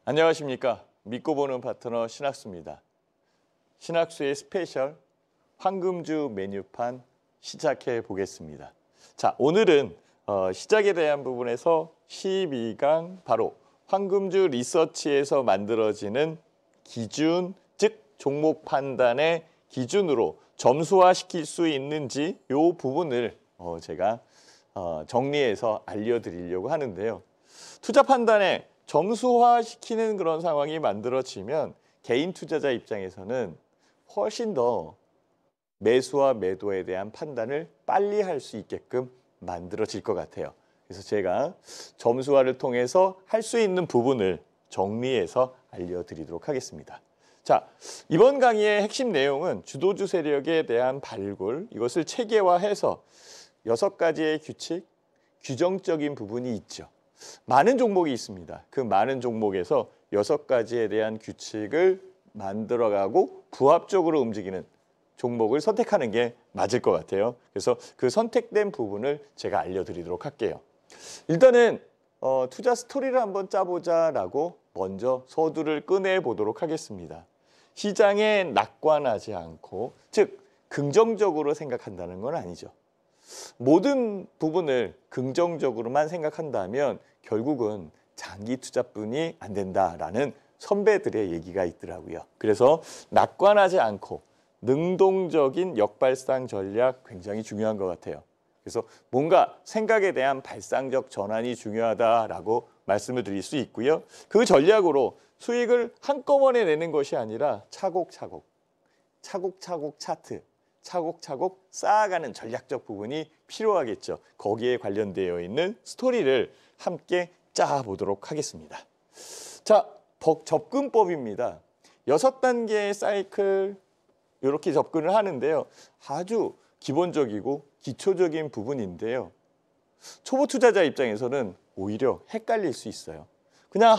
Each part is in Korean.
안녕하십니까. 믿고 보는 파트너 신학수입니다. 신학수의 스페셜 황금주 메뉴판 시작해 보겠습니다. 자, 오늘은 시작에 대한 부분에서 12강 바로 황금주 리서치에서 만들어지는 기준, 즉 종목 판단의 기준으로 점수화시킬 수 있는지 이 부분을 제가 정리해서 알려드리려고 하는데요. 투자 판단에 점수화시키는 그런 상황이 만들어지면 개인 투자자 입장에서는 훨씬 더 매수와 매도에 대한 판단을 빨리 할 수 있게끔 만들어질 것 같아요. 그래서 제가 점수화를 통해서 할 수 있는 부분을 정리해서 알려드리도록 하겠습니다. 자, 이번 강의의 핵심 내용은 주도주 세력에 대한 발굴, 이것을 체계화해서 6가지의 규칙, 규정적인 부분이 있죠. 많은 종목이 있습니다. 그 많은 종목에서 6가지에 대한 규칙을 만들어가고 부합적으로 움직이는 종목을 선택하는 게 맞을 것 같아요. 그래서 그 선택된 부분을 제가 알려드리도록 할게요. 일단은 투자 스토리를 한번 짜보자라고 먼저 서두를 꺼내보도록 하겠습니다. 시장에 낙관하지 않고, 즉 긍정적으로 생각한다는 건 아니죠. 모든 부분을 긍정적으로만 생각한다면 결국은 장기 투자뿐이 안 된다라는 선배들의 얘기가 있더라고요. 그래서 낙관하지 않고 능동적인 역발상 전략 굉장히 중요한 것 같아요. 그래서 뭔가 생각에 대한 발상적 전환이 중요하다라고 말씀을 드릴 수 있고요. 그 전략으로 수익을 한꺼번에 내는 것이 아니라 차곡차곡 차트, 차곡차곡 쌓아가는 전략적 부분이 필요하겠죠. 거기에 관련되어 있는 스토리를 함께 짜보도록 하겠습니다. 자, 접근법입니다. 6단계의 사이클 이렇게 접근을 하는데요. 아주 기본적이고 기초적인 부분인데요. 초보 투자자 입장에서는 오히려 헷갈릴 수 있어요. 그냥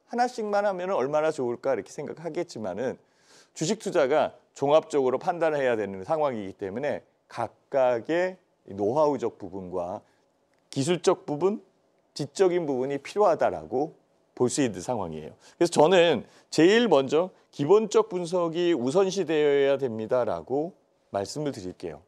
하나씩만 하면 얼마나 좋을까 이렇게 생각하겠지만은 주식 투자가 종합적으로 판단을 해야 되는 상황이기 때문에 각각의 노하우적 부분과 기술적 부분, 지적인 부분이 필요하다라고 볼 수 있는 상황이에요. 그래서 저는 제일 먼저 기본적 분석이 우선시되어야 됩니다라고 말씀을 드릴게요.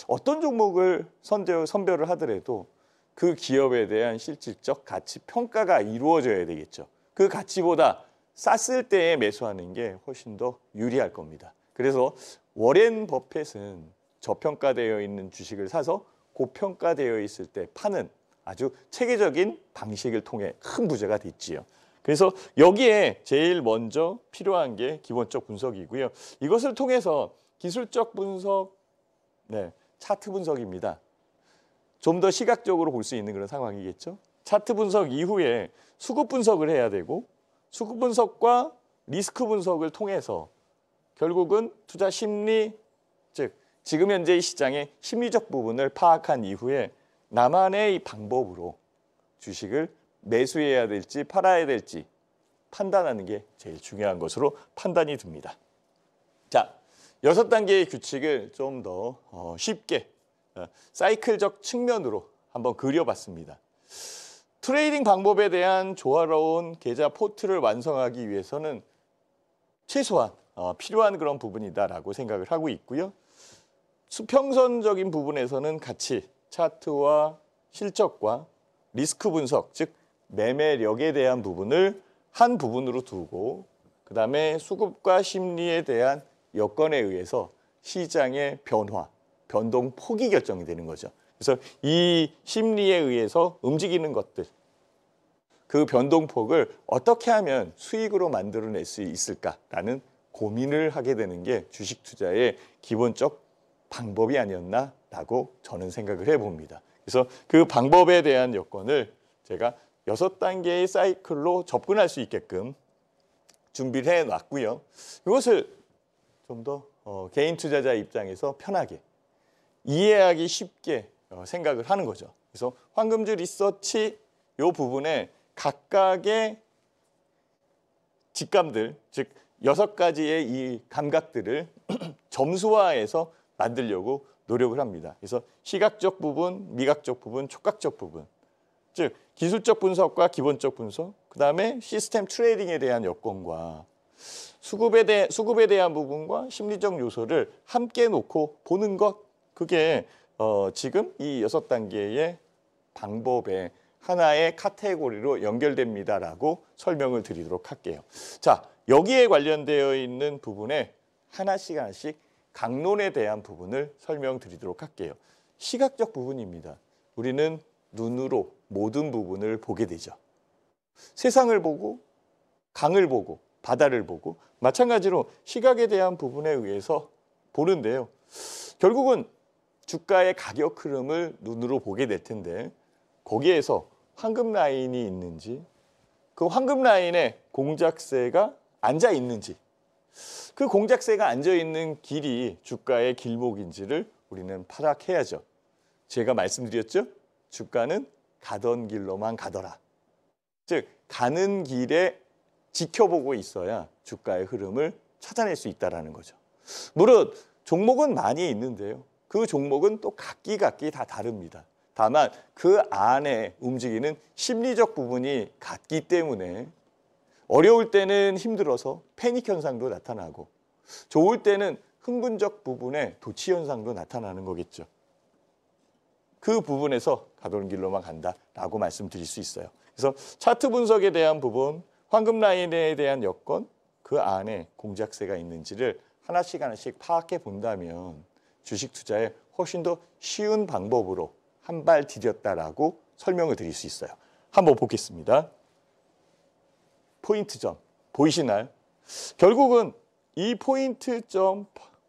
어떤 종목을 선별을 하더라도 그 기업에 대한 실질적 가치 평가가 이루어져야 되겠죠. 그 가치보다 쌌을 때에 매수하는 게 훨씬 더 유리할 겁니다. 그래서 워렌 버핏은 저평가되어 있는 주식을 사서 고평가되어 있을 때 파는 아주 체계적인 방식을 통해 큰 부자가 됐지요. 그래서 여기에 제일 먼저 필요한 게 기본적 분석이고요. 이것을 통해서 기술적 분석, 차트 분석입니다. 좀 더 시각적으로 볼 수 있는 그런 상황이겠죠. 차트 분석 이후에 수급 분석을 해야 되고 수급 분석과 리스크 분석을 통해서 결국은 투자 심리, 즉 지금 현재 시장의 심리적 부분을 파악한 이후에 나만의 이 방법으로 주식을 매수해야 될지 팔아야 될지 판단하는 게 제일 중요한 것으로 판단이 듭니다. 자, 6단계의 규칙을 좀 더 쉽게 사이클적 측면으로 한번 그려봤습니다. 트레이딩 방법에 대한 조화로운 계좌 포트를 완성하기 위해서는 최소한 필요한 그런 부분이다라고 생각을 하고 있고요. 수평선적인 부분에서는 같이 차트와 실적과 리스크 분석, 즉 매매력에 대한 부분을 한 부분으로 두고 그다음에 수급과 심리에 대한 여건에 의해서 시장의 변화, 변동 폭이 결정이 되는 거죠. 그래서 이 심리에 의해서 움직이는 것들, 그 변동폭을 어떻게 하면 수익으로 만들어낼 수 있을까라는 고민을 하게 되는 게 주식 투자의 기본적 방법이 아니었나라고 저는 생각을 해봅니다. 그래서 그 방법에 대한 여건을 제가 6단계의 사이클로 접근할 수 있게끔 준비를 해놨고요. 이것을 좀 더 개인 투자자 입장에서 편하게 이해하기 쉽게 생각을 하는 거죠. 그래서 황금주 리서치 이 부분에 각각의 직감들, 즉 6가지의 이 감각들을 점수화해서 만들려고 노력을 합니다. 그래서 시각적 부분, 미각적 부분, 촉각적 부분, 즉 기술적 분석과 기본적 분석, 그다음에 시스템 트레이딩에 대한 여건과 수급에 대한 부분과 심리적 요소를 함께 놓고 보는 것, 그게 지금 이 6단계의 방법의 하나의 카테고리로 연결됩니다라고 설명을 드리도록 할게요. 자, 여기에 관련되어 있는 부분에 하나씩 강론에 대한 부분을 설명드리도록 할게요. 시각적 부분입니다. 우리는 눈으로 모든 부분을 보게 되죠. 세상을 보고, 강을 보고, 바다를 보고, 마찬가지로 시각에 대한 부분에 의해서 보는데요. 결국은 주가의 가격 흐름을 눈으로 보게 될 텐데, 거기에서 황금 라인이 있는지, 그 황금 라인에 공작새가 앉아 있는지, 그 공작새가 앉아 있는 길이 주가의 길목인지를 우리는 파악해야죠. 제가 말씀드렸죠? 주가는 가던 길로만 가더라. 즉, 가는 길에 지켜보고 있어야 주가의 흐름을 찾아낼 수 있다는 거죠. 물론 종목은 많이 있는데요. 그 종목은 또 각기 다 다릅니다. 다만 그 안에 움직이는 심리적 부분이 같기 때문에 어려울 때는 힘들어서 패닉 현상도 나타나고 좋을 때는 흥분적 부분에 도취 현상도 나타나는 거겠죠. 그 부분에서 가던 길로만 간다라고 말씀드릴 수 있어요. 그래서 차트 분석에 대한 부분, 황금 라인에 대한 여건, 그 안에 공작새가 있는지를 하나씩 파악해 본다면 주식 투자에 훨씬 더 쉬운 방법으로 한 발 디뎠다라고 설명을 드릴 수 있어요. 한번 보겠습니다. 포인트점 보이시나요? 결국은 이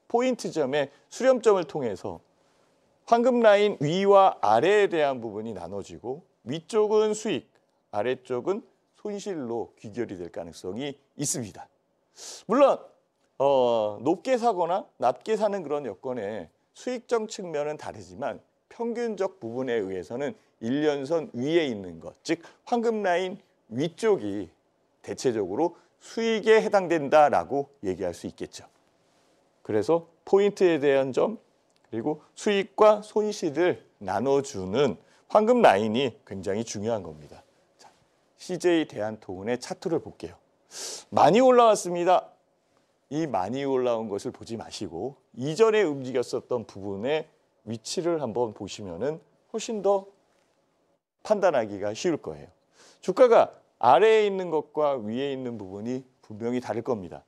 포인트점의 수렴점을 통해서 황금 라인 위와 아래에 대한 부분이 나눠지고 위쪽은 수익, 아래쪽은 손실로 귀결이 될 가능성이 있습니다. 물론 높게 사거나 낮게 사는 그런 여건에 수익적 측면은 다르지만 평균적 부분에 의해서는 1년선 위에 있는 것, 즉 황금 라인 위쪽이 대체적으로 수익에 해당된다라고 얘기할 수 있겠죠. 그래서 포인트에 대한 점, 그리고 수익과 손실을 나눠주는 황금 라인이 굉장히 중요한 겁니다. 자, CJ 대한통운의 차트를 볼게요. 많이 올라왔습니다. 이 많이 올라온 것을 보지 마시고 이전에 움직였었던 부분의 위치를 한번 보시면은 훨씬 더 판단하기가 쉬울 거예요. 주가가 아래에 있는 것과 위에 있는 부분이 분명히 다를 겁니다.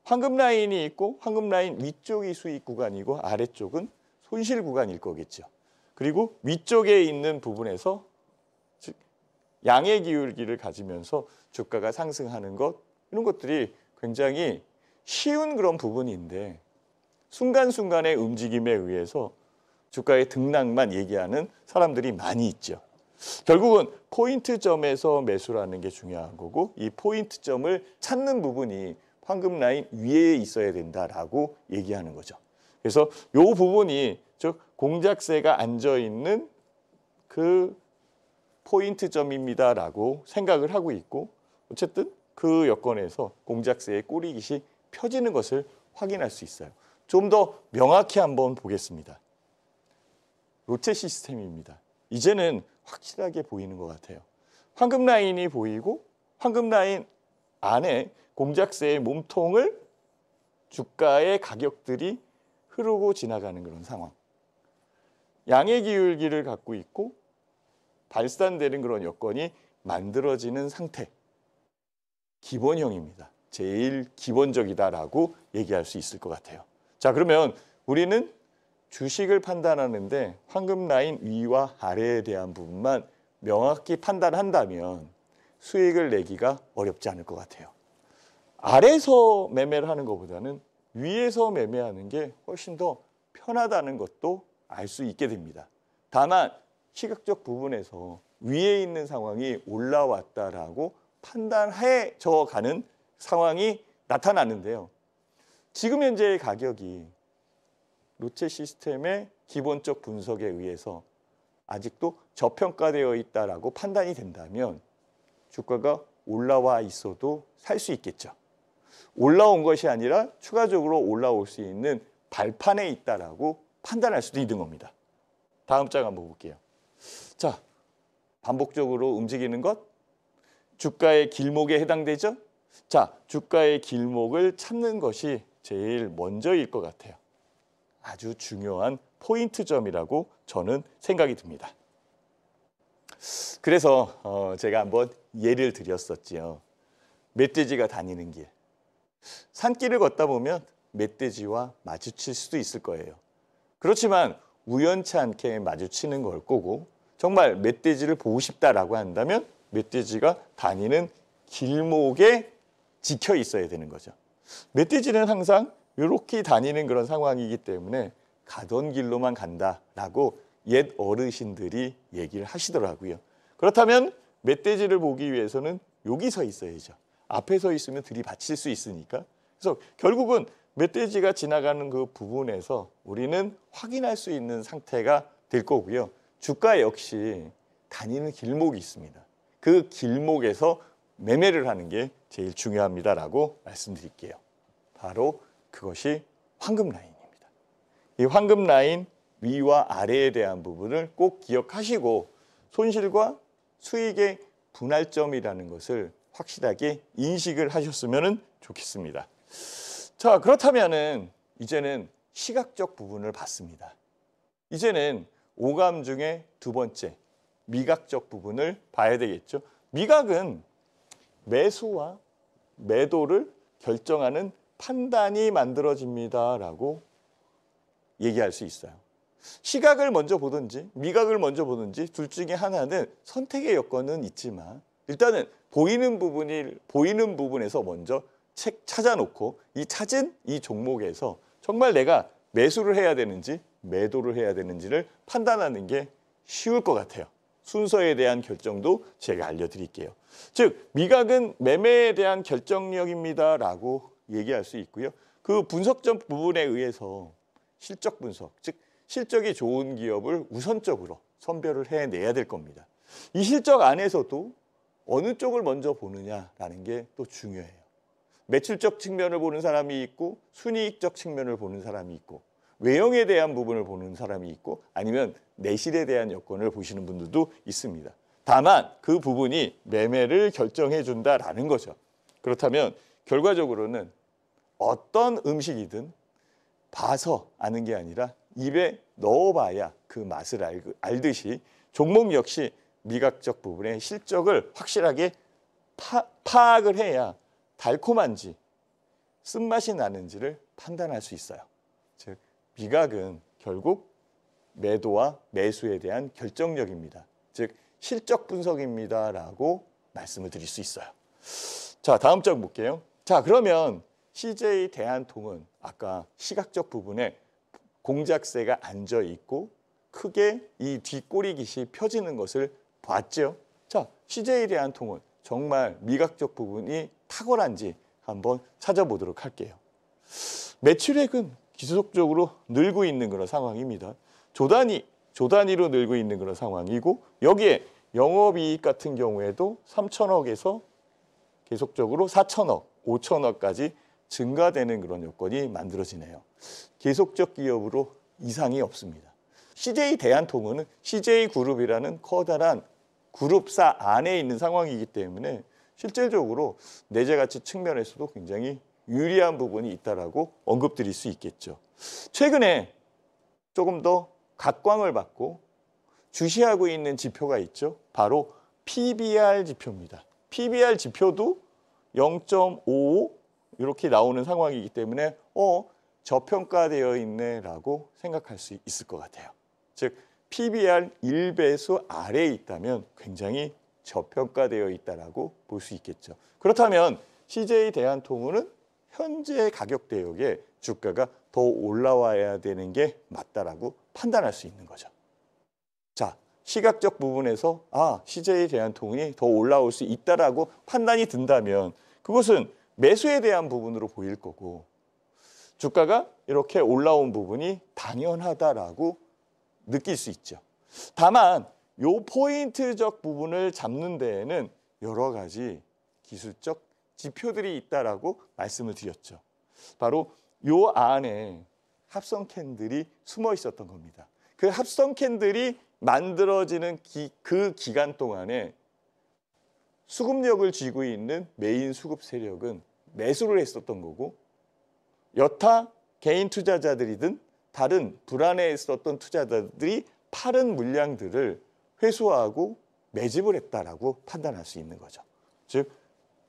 황금 라인이 있고 황금 라인 위쪽이 수익 구간이고 아래쪽은 손실 구간일 거겠죠. 그리고 위쪽에 있는 부분에서 즉 양의 기울기를 가지면서 주가가 상승하는 것, 이런 것들이 굉장히 쉬운 그런 부분인데 순간순간의 움직임에 의해서 주가의 등락만 얘기하는 사람들이 많이 있죠. 결국은 포인트점에서 매수라는 게 중요한 거고 이 포인트점을 찾는 부분이 황금 라인 위에 있어야 된다라고 얘기하는 거죠. 그래서 이 부분이 즉 공작새가 앉아 있는 그 포인트점입니다라고 생각을 하고 있고 어쨌든 그 여건에서 공작새의 꼬리깃이 펴지는 것을 확인할 수 있어요. 좀 더 명확히 한번 보겠습니다. 로체 시스템입니다. 이제는 확실하게 보이는 것 같아요. 황금 라인이 보이고 황금 라인 안에 공작새의 몸통을 주가의 가격들이 흐르고 지나가는 그런 상황. 양의 기울기를 갖고 있고 발산되는 그런 여건이 만들어지는 상태. 기본형입니다. 제일 기본적이다라고 얘기할 수 있을 것 같아요. 자, 그러면 우리는 주식을 판단하는데 황금 라인 위와 아래에 대한 부분만 명확히 판단한다면 수익을 내기가 어렵지 않을 것 같아요. 아래에서 매매를 하는 것보다는 위에서 매매하는 게 훨씬 더 편하다는 것도 알 수 있게 됩니다. 다만 시각적 부분에서 위에 있는 상황이 올라왔다라고 판단해져 가는 상황이 나타나는데요. 지금 현재의 가격이 로체 시스템의 기본적 분석에 의해서 아직도 저평가되어 있다라고 판단이 된다면 주가가 올라와 있어도 살 수 있겠죠. 올라온 것이 아니라 추가적으로 올라올 수 있는 발판에 있다라고 판단할 수도 있는 겁니다. 다음 장 한번 볼게요. 자, 반복적으로 움직이는 것, 주가의 길목에 해당되죠? 자, 주가의 길목을 찾는 것이 제일 먼저일 것 같아요. 아주 중요한 포인트점이라고 저는 생각이 듭니다. 그래서 제가 한번 예를 드렸었지요. 멧돼지가 다니는 길. 산길을 걷다 보면 멧돼지와 마주칠 수도 있을 거예요. 그렇지만 우연치 않게 마주치는 걸 거고 정말 멧돼지를 보고 싶다라고 한다면 멧돼지가 다니는 길목에 지켜 있어야 되는 거죠. 멧돼지는 항상 이렇게 다니는 그런 상황이기 때문에 가던 길로만 간다라고 옛 어르신들이 얘기를 하시더라고요. 그렇다면 멧돼지를 보기 위해서는 여기 서 있어야죠. 앞에 서 있으면 들이받칠 수 있으니까. 그래서 결국은 멧돼지가 지나가는 그 부분에서 우리는 확인할 수 있는 상태가 될 거고요. 주가 역시 다니는 길목이 있습니다. 그 길목에서 매매를 하는 게 제일 중요합니다라고 말씀드릴게요. 바로 그것이 황금 라인입니다. 이 황금 라인 위와 아래에 대한 부분을 꼭 기억하시고 손실과 수익의 분할점이라는 것을 확실하게 인식을 하셨으면 좋겠습니다. 자, 그렇다면은 이제는 시각적 부분을 봤습니다. 이제는 오감 중에 두 번째, 미각적 부분을 봐야 되겠죠. 미각은 매수와 매도를 결정하는 판단이 만들어집니다라고 얘기할 수 있어요. 시각을 먼저 보든지 미각을 먼저 보든지 둘 중에 하나는 선택의 여건은 있지만 일단은 보이는 부분에서 먼저 찾아놓고 이 찾은 이 종목에서 정말 내가 매수를 해야 되는지 매도를 해야 되는지를 판단하는 게 쉬울 것 같아요. 순서에 대한 결정도 제가 알려드릴게요. 즉 미각은 매매에 대한 결정력입니다라고 얘기할 수 있고요. 그 분석적 부분에 의해서 실적 분석, 즉 실적이 좋은 기업을 우선적으로 선별을 해내야 될 겁니다. 이 실적 안에서도 어느 쪽을 먼저 보느냐라는 게 또 중요해요. 매출적 측면을 보는 사람이 있고 순이익적 측면을 보는 사람이 있고 외형에 대한 부분을 보는 사람이 있고 아니면 내실에 대한 여건을 보시는 분들도 있습니다. 다만 그 부분이 매매를 결정해 준다라는 거죠. 그렇다면 결과적으로는 어떤 음식이든 봐서 아는 게 아니라 입에 넣어봐야 그 맛을 알듯이 종목 역시 미각적 부분의 실적을 확실하게 파악을 해야 달콤한지 쓴맛이 나는지를 판단할 수 있어요. 즉 미각은 결국 매도와 매수에 대한 결정력입니다. 즉 실적 분석입니다라고 말씀을 드릴 수 있어요. 자, 다음 장 볼게요. 자, 그러면 CJ 대한통운 아까 시각적 부분에 공작새가 앉아 있고 크게 이 뒷꼬리 깃이 펴지는 것을 봤죠. 자, CJ 대한통운 정말 미각적 부분이 탁월한지 한번 찾아보도록 할게요. 매출액은 지속적으로 늘고 있는 그런 상황입니다. 조단위로 늘고 있는 그런 상황이고 여기에 영업이익 같은 경우에도 3천억에서 계속적으로 4천억, 5천억까지 증가되는 그런 여건이 만들어지네요. 계속적 기업으로 이상이 없습니다. CJ 대한통운은 CJ그룹이라는 커다란 그룹사 안에 있는 상황이기 때문에 실질적으로 내재가치 측면에서도 굉장히 유리한 부분이 있다라고 언급드릴 수 있겠죠. 최근에 조금 더 각광을 받고 주시하고 있는 지표가 있죠. 바로 PBR 지표입니다. PBR 지표도 0.55 이렇게 나오는 상황이기 때문에 저평가되어 있네라고 생각할 수 있을 것 같아요. 즉 PBR 1배수 아래에 있다면 굉장히 저평가되어 있다라고 볼 수 있겠죠. 그렇다면 CJ 대한통운은 현재 가격 대역에 주가가 더 올라와야 되는 게 맞다라고 판단할 수 있는 거죠. 자, 시각적 부분에서 CJ 대한통운이 더 올라올 수 있다라고 판단이 든다면 그것은 매수에 대한 부분으로 보일 거고 주가가 이렇게 올라온 부분이 당연하다라고 느낄 수 있죠. 다만 요 포인트적 부분을 잡는 데에는 여러 가지 기술적 지표들이 있다라고 말씀을 드렸죠. 바로 요 안에 합성 캔들이 숨어 있었던 겁니다. 그 합성 캔들이 만들어지는 그 기간 동안에 수급력을 쥐고 있는 메인 수급 세력은 매수를 했었던 거고, 여타 개인 투자자들이든 다른 불안해했었던 투자자들이 팔은 물량들을 회수하고 매집을 했다라고 판단할 수 있는 거죠. 즉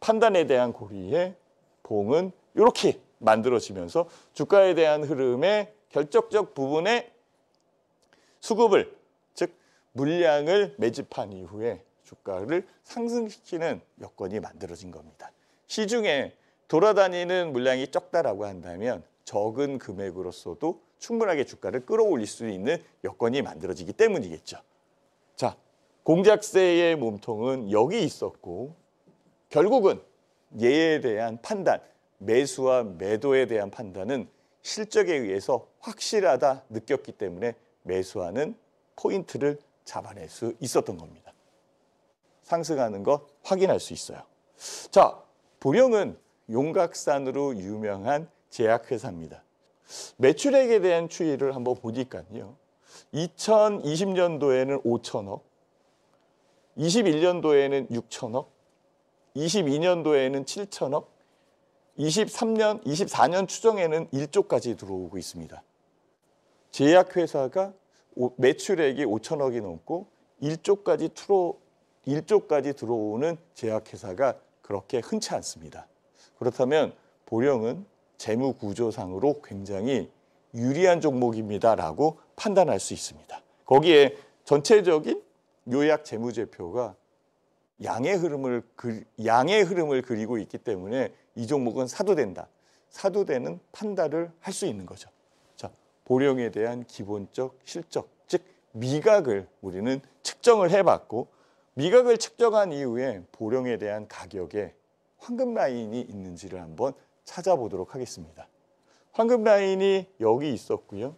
판단에 대한 고리의 봉은 이렇게 만들어지면서 주가에 대한 흐름의 결정적 부분의 수급을, 즉 물량을 매집한 이후에 주가를 상승시키는 여건이 만들어진 겁니다. 시중에 돌아다니는 물량이 적다라고 한다면 적은 금액으로서도 충분하게 주가를 끌어올릴 수 있는 여건이 만들어지기 때문이겠죠. 자, 공작새의 몸통은 여기 있었고, 결국은 얘에 대한 판단, 매수와 매도에 대한 판단은 실적에 의해서 확실하다 느꼈기 때문에 매수하는 포인트를 잡아낼 수 있었던 겁니다. 상승하는 것 확인할 수 있어요. 자, 보령은 용각산으로 유명한 제약회사입니다. 매출액에 대한 추이를 한번 보니까요. 2020년도에는 5천억, 21년도에는 6천억, 22년도에는 7천억, 24년 추정에는 1조까지 들어오고 있습니다. 제약회사가 매출액이 5천억이 넘고 1조까지 들어오는 제약회사가 그렇게 흔치 않습니다. 그렇다면 보령은 재무구조상으로 굉장히 유리한 종목입니다라고 판단할 수 있습니다. 거기에 전체적인 요약 재무제표가 양의 흐름을 그리고 있기 때문에 이 종목은 사도 된다. 사도 되는 판단을 할 수 있는 거죠. 자, 보령에 대한 기본적 실적, 즉 미각을 우리는 측정을 해봤고, 미각을 측정한 이후에 보령에 대한 가격에 황금 라인이 있는지를 한번 찾아보도록 하겠습니다. 황금 라인이 여기 있었고요.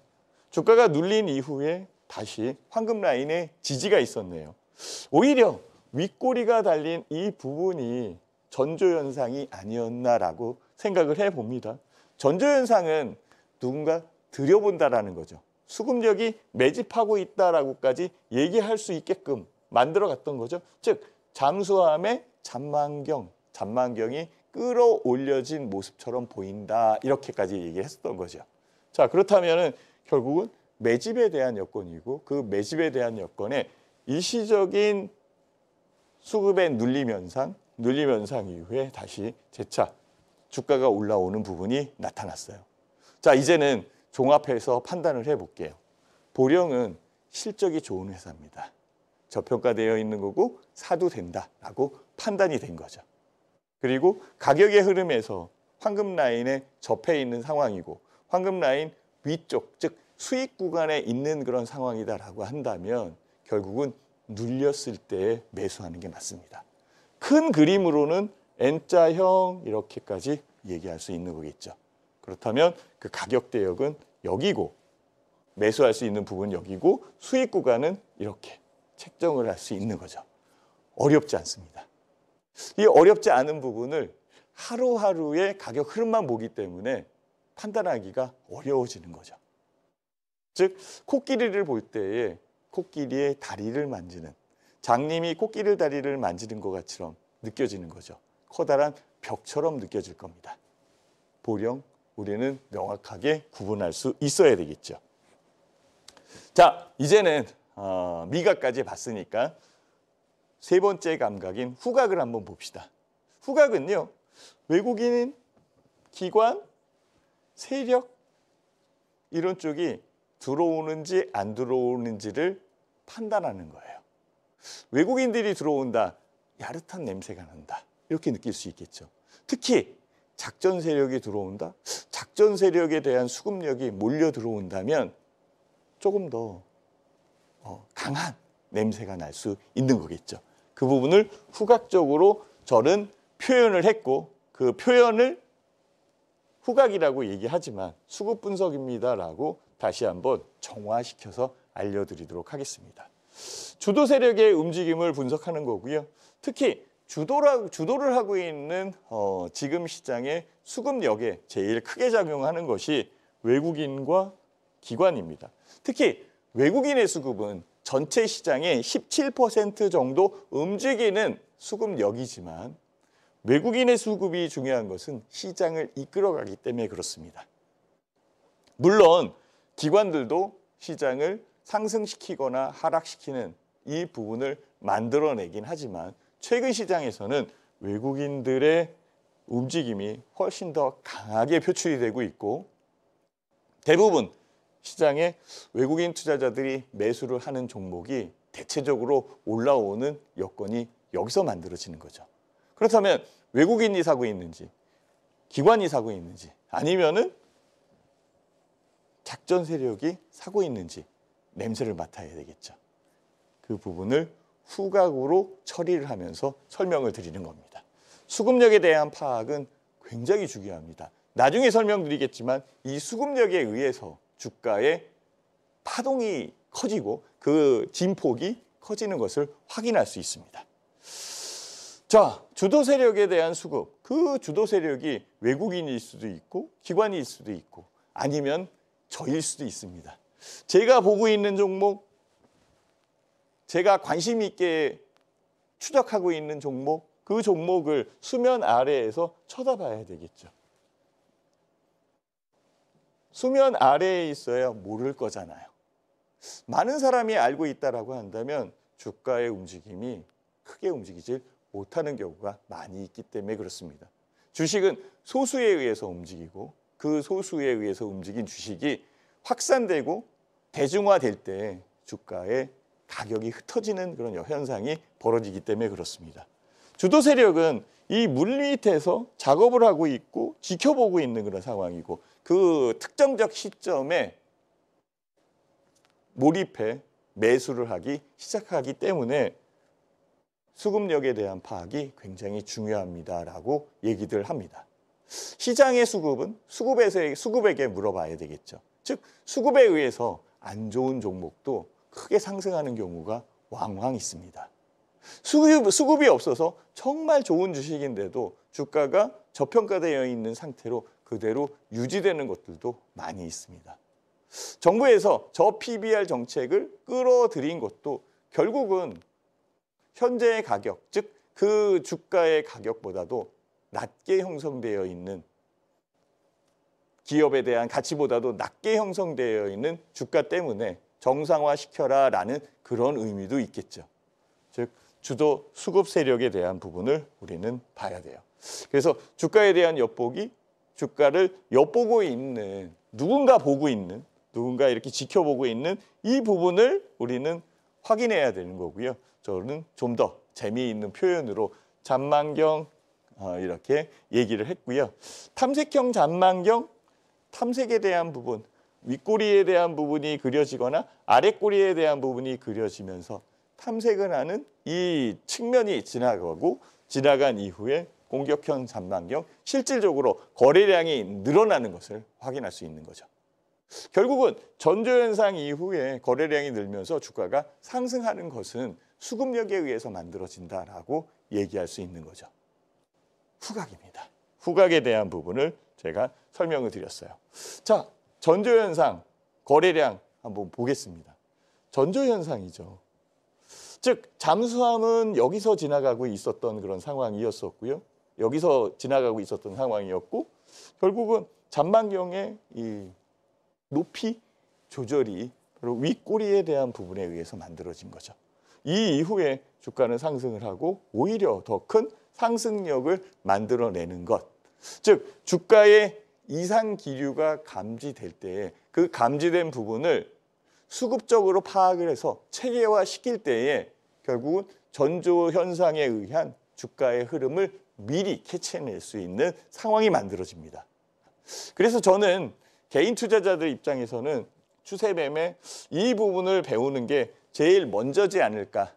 주가가 눌린 이후에 다시 황금 라인에 지지가 있었네요. 오히려 윗꼬리가 달린 이 부분이 전조현상이 아니었나라고 생각을 해봅니다. 전조현상은 누군가 들여본다라는 거죠. 수급력이 매집하고 있다라고까지 얘기할 수 있게끔 만들어갔던 거죠. 즉 잠수함의 잔망경이 끌어올려진 모습처럼 보인다, 이렇게까지 얘기했었던 거죠. 자, 그렇다면은 결국은 매집에 대한 여건이고, 그 매집에 대한 여건에 일시적인 수급의 눌림 현상 이후에 다시 재차 주가가 올라오는 부분이 나타났어요. 자, 이제는 종합해서 판단을 해볼게요. 보령은 실적이 좋은 회사입니다. 저평가되어 있는 거고 사도 된다라고 판단이 된 거죠. 그리고 가격의 흐름에서 황금 라인에 접해 있는 상황이고, 황금 라인 위쪽, 즉 수익 구간에 있는 그런 상황이다라고 한다면 결국은 눌렸을 때 매수하는 게 맞습니다. 큰 그림으로는 N자형 이렇게까지 얘기할 수 있는 거겠죠. 그렇다면 그 가격 대역은 여기고, 매수할 수 있는 부분은 여기고, 수익 구간은 이렇게 책정을 할 수 있는 거죠. 어렵지 않습니다. 이 어렵지 않은 부분을 하루하루의 가격 흐름만 보기 때문에 판단하기가 어려워지는 거죠. 즉 코끼리를 볼 때에 코끼리의 다리를 만지는, 장님이 코끼리 다리를 만지는 것처럼 느껴지는 거죠. 커다란 벽처럼 느껴질 겁니다. 보령, 우리는 명확하게 구분할 수 있어야 되겠죠. 자, 이제는 미각까지 봤으니까 세 번째 감각인 후각을 한번 봅시다. 후각은요, 외국인, 기관, 세력 이런 쪽이 들어오는지 안 들어오는지를 판단하는 거예요. 외국인들이 들어온다, 야릇한 냄새가 난다, 이렇게 느낄 수 있겠죠. 특히 작전 세력이 들어온다, 작전 세력에 대한 수급력이 몰려 들어온다면 조금 더 강한 냄새가 날 수 있는 거겠죠. 그 부분을 후각적으로 저는 표현을 했고, 그 표현을 후각이라고 얘기하지만 수급 분석입니다라고 다시 한번 정화시켜서 알려드리도록 하겠습니다. 주도 세력의 움직임을 분석하는 거고요. 특히 주도를 하고 있는 지금 시장의 수급력에 제일 크게 작용하는 것이 외국인과 기관입니다. 특히 외국인의 수급은 전체 시장의 17% 정도 움직이는 수급력이지만 외국인의 수급이 중요한 것은 시장을 이끌어가기 때문에 그렇습니다. 물론 기관들도 시장을 상승시키거나 하락시키는 이 부분을 만들어내긴 하지만 최근 시장에서는 외국인들의 움직임이 훨씬 더 강하게 표출이 되고 있고 대부분 시장에 외국인 투자자들이 매수를 하는 종목이 대체적으로 올라오는 여건이 여기서 만들어지는 거죠. 그렇다면 외국인이 사고 있는지 기관이 사고 있는지 아니면은 작전 세력이 사고 있는지 냄새를 맡아야 되겠죠. 그 부분을 후각으로 처리를 하면서 설명을 드리는 겁니다. 수급력에 대한 파악은 굉장히 중요합니다. 나중에 설명드리겠지만 이 수급력에 의해서 주가의 파동이 커지고 그 진폭이 커지는 것을 확인할 수 있습니다. 자, 주도 세력에 대한 수급. 그 주도 세력이 외국인일 수도 있고 기관일 수도 있고 아니면 저일 수도 있습니다. 제가 보고 있는 종목, 제가 관심 있게 추적하고 있는 종목, 그 종목을 수면 아래에서 쳐다봐야 되겠죠. 수면 아래에 있어야 모를 거잖아요. 많은 사람이 알고 있다라고 한다면 주가의 움직임이 크게 움직이질 못하는 경우가 많이 있기 때문에 그렇습니다. 주식은 소수에 의해서 움직이고 그 소수에 의해서 움직인 주식이 확산되고 대중화될 때 주가의 가격이 흩어지는 그런 현상이 벌어지기 때문에 그렇습니다. 주도 세력은 이 물밑에서 작업을 하고 있고 지켜보고 있는 그런 상황이고 그 특정적 시점에 몰입해 매수를 하기 시작하기 때문에 수급력에 대한 파악이 굉장히 중요합니다라고 얘기들 합니다. 시장의 수급은 수급에게 물어봐야 되겠죠. 즉 수급에 의해서 안 좋은 종목도 크게 상승하는 경우가 왕왕 있습니다. 수급이 없어서 정말 좋은 주식인데도 주가가 저평가되어 있는 상태로 그대로 유지되는 것들도 많이 있습니다. 정부에서 저PBR 정책을 끌어들인 것도 결국은 현재의 가격, 즉 그 주가의 가격보다도 낮게 형성되어 있는 기업에 대한 가치보다도 낮게 형성되어 있는 주가 때문에 정상화시켜라라는 그런 의미도 있겠죠. 즉 주도 수급 세력에 대한 부분을 우리는 봐야 돼요. 그래서 주가에 대한 엿보기, 주가를 엿보고 있는 누군가 보고 있는 누군가 이렇게 지켜보고 있는 이 부분을 우리는 확인해야 되는 거고요. 저는 좀 더 재미있는 표현으로 잔망경 이렇게 얘기를 했고요. 탐색형 잔망경, 탐색에 대한 부분, 윗꼬리에 대한 부분이 그려지거나 아랫꼬리에 대한 부분이 그려지면서 탐색을 하는 이 측면이 지나가고 지나간 이후에 공격형 잔망경, 실질적으로 거래량이 늘어나는 것을 확인할 수 있는 거죠. 결국은 전조현상 이후에 거래량이 늘면서 주가가 상승하는 것은 수급력에 의해서 만들어진다라고 얘기할 수 있는 거죠. 후각입니다. 후각에 대한 부분을 제가 설명을 드렸어요. 자, 전조현상, 거래량 한번 보겠습니다. 전조현상이죠. 즉 잠수함은 여기서 지나가고 있었던 그런 상황이었었고요. 여기서 지나가고 있었던 상황이었고 결국은 잔망경의 이 높이 조절이 바로 윗꼬리에 대한 부분에 의해서 만들어진 거죠. 이 이후에 주가는 상승을 하고 오히려 더 큰 상승력을 만들어내는 것. 즉 주가의 이상 기류가 감지될 때에 그 감지된 부분을 수급적으로 파악을 해서 체계화시킬 때에 결국은 전조 현상에 의한 주가의 흐름을 미리 캐치해낼 수 있는 상황이 만들어집니다. 그래서 저는 개인 투자자들 입장에서는 추세 매매 이 부분을 배우는 게 제일 먼저지 않을까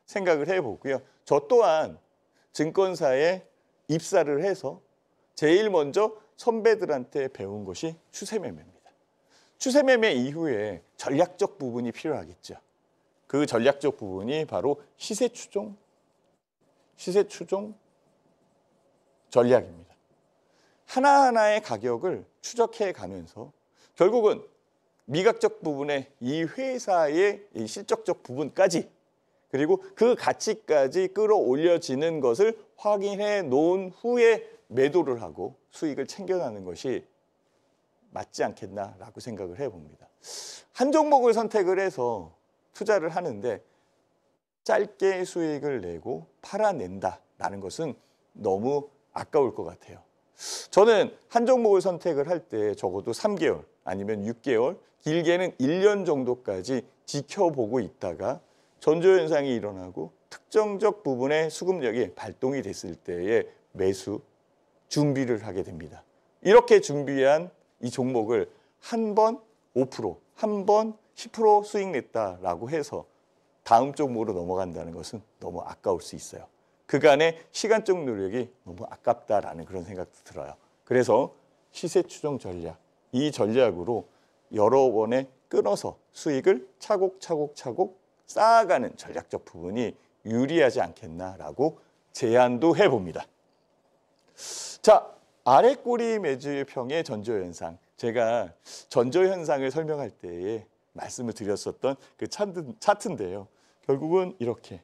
생각을 해보고요. 저 또한 증권사에 입사를 해서 제일 먼저 선배들한테 배운 것이 추세 매매입니다. 추세 매매 이후에 전략적 부분이 필요하겠죠. 그 전략적 부분이 바로 시세 추종 전략입니다. 하나하나의 가격을 추적해 가면서 결국은 미각적 부분의 이 회사의 이 실적적 부분까지 그리고 그 가치까지 끌어올려지는 것을 확인해 놓은 후에 매도를 하고 수익을 챙겨나는 것이 맞지 않겠나라고 생각을 해봅니다. 한 종목을 선택을 해서 투자를 하는데 짧게 수익을 내고 팔아낸다라는 것은 너무 아까울 것 같아요. 저는 한 종목을 선택을 할 때 적어도 3개월 아니면 6개월, 길게는 1년 정도까지 지켜보고 있다가 전조현상이 일어나고 특정적 부분의 수급력이 발동이 됐을 때에 매수 준비를 하게 됩니다. 이렇게 준비한 이 종목을 한 번 5%, 한 번 10% 수익 냈다라고 해서 다음 종목으로 넘어간다는 것은 너무 아까울 수 있어요. 그간의 시간적 노력이 너무 아깝다라는 그런 생각도 들어요. 그래서 시세 추종 전략, 이 전략으로 여러 번에 끊어서 수익을 차곡차곡 쌓아가는 전략적 부분이 유리하지 않겠나라고 제안도 해봅니다. 자, 아랫꼬리 매집형의 전조현상. 제가 전조현상을 설명할 때에 말씀을 드렸었던 그 차트인데요. 결국은 이렇게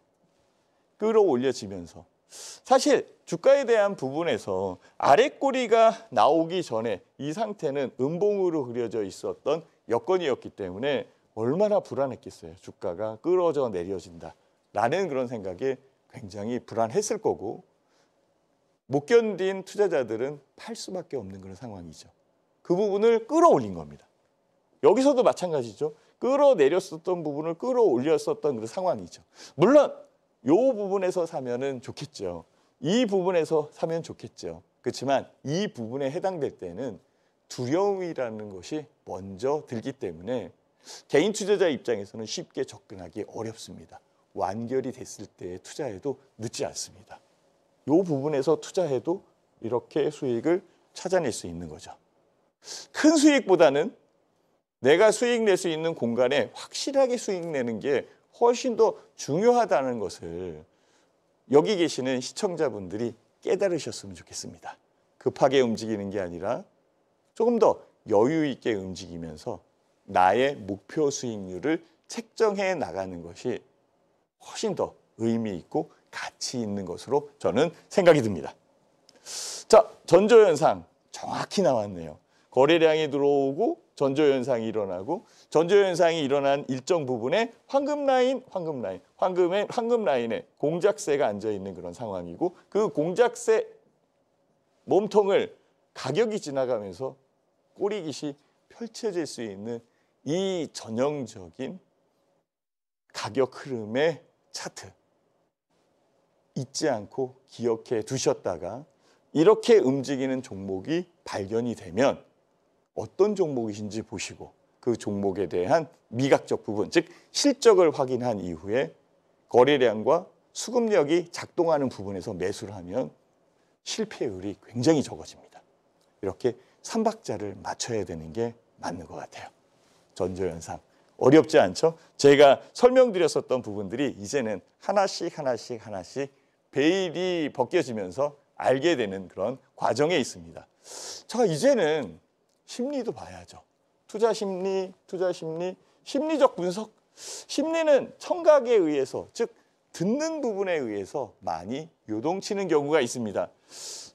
끌어올려지면서 사실 주가에 대한 부분에서 아랫꼬리가 나오기 전에 이 상태는 음봉으로 그려져 있었던 여건이었기 때문에 얼마나 불안했겠어요. 주가가 끌어져 내려진다라는 그런 생각에 굉장히 불안했을 거고 못 견딘 투자자들은 팔 수밖에 없는 그런 상황이죠. 그 부분을 끌어올린 겁니다. 여기서도 마찬가지죠. 끌어내렸었던 부분을 끌어올렸었던 그런 상황이죠. 물론 이 부분에서 사면은 좋겠죠. 이 부분에서 사면 좋겠죠. 그렇지만 이 부분에 해당될 때는 두려움이라는 것이 먼저 들기 때문에 개인 투자자 입장에서는 쉽게 접근하기 어렵습니다. 완결이 됐을 때 투자해도 늦지 않습니다. 이 부분에서 투자해도 이렇게 수익을 찾아낼 수 있는 거죠. 큰 수익보다는 내가 수익 낼 수 있는 공간에 확실하게 수익 내는 게 훨씬 더 중요하다는 것을 여기 계시는 시청자분들이 깨달으셨으면 좋겠습니다. 급하게 움직이는 게 아니라 조금 더 여유 있게 움직이면서 나의 목표 수익률을 책정해 나가는 것이 훨씬 더 의미 있고 가치 있는 것으로 저는 생각이 듭니다. 자, 전조현상 정확히 나왔네요. 거래량이 들어오고 전조현상이 일어나고 전조현상이 일어난 일정 부분에 황금 라인에 공작새가 앉아 있는 그런 상황이고 그 공작새 몸통을 가격이 지나가면서 꼬리깃이 펼쳐질 수 있는 이 전형적인 가격 흐름의 차트 잊지 않고 기억해 두셨다가 이렇게 움직이는 종목이 발견이 되면 어떤 종목이신지 보시고 그 종목에 대한 미각적 부분, 즉 실적을 확인한 이후에 거래량과 수급력이 작동하는 부분에서 매수를 하면 실패율이 굉장히 적어집니다. 이렇게 3박자를 맞춰야 되는 게 맞는 것 같아요. 전조현상 어렵지 않죠? 제가 설명드렸었던 부분들이 이제는 하나씩 베일이 벗겨지면서 알게 되는 그런 과정에 있습니다. 자, 이제는 심리도 봐야죠. 투자 심리, 심리적 분석. 심리는 청각에 의해서, 즉 듣는 부분에 의해서 많이 요동치는 경우가 있습니다.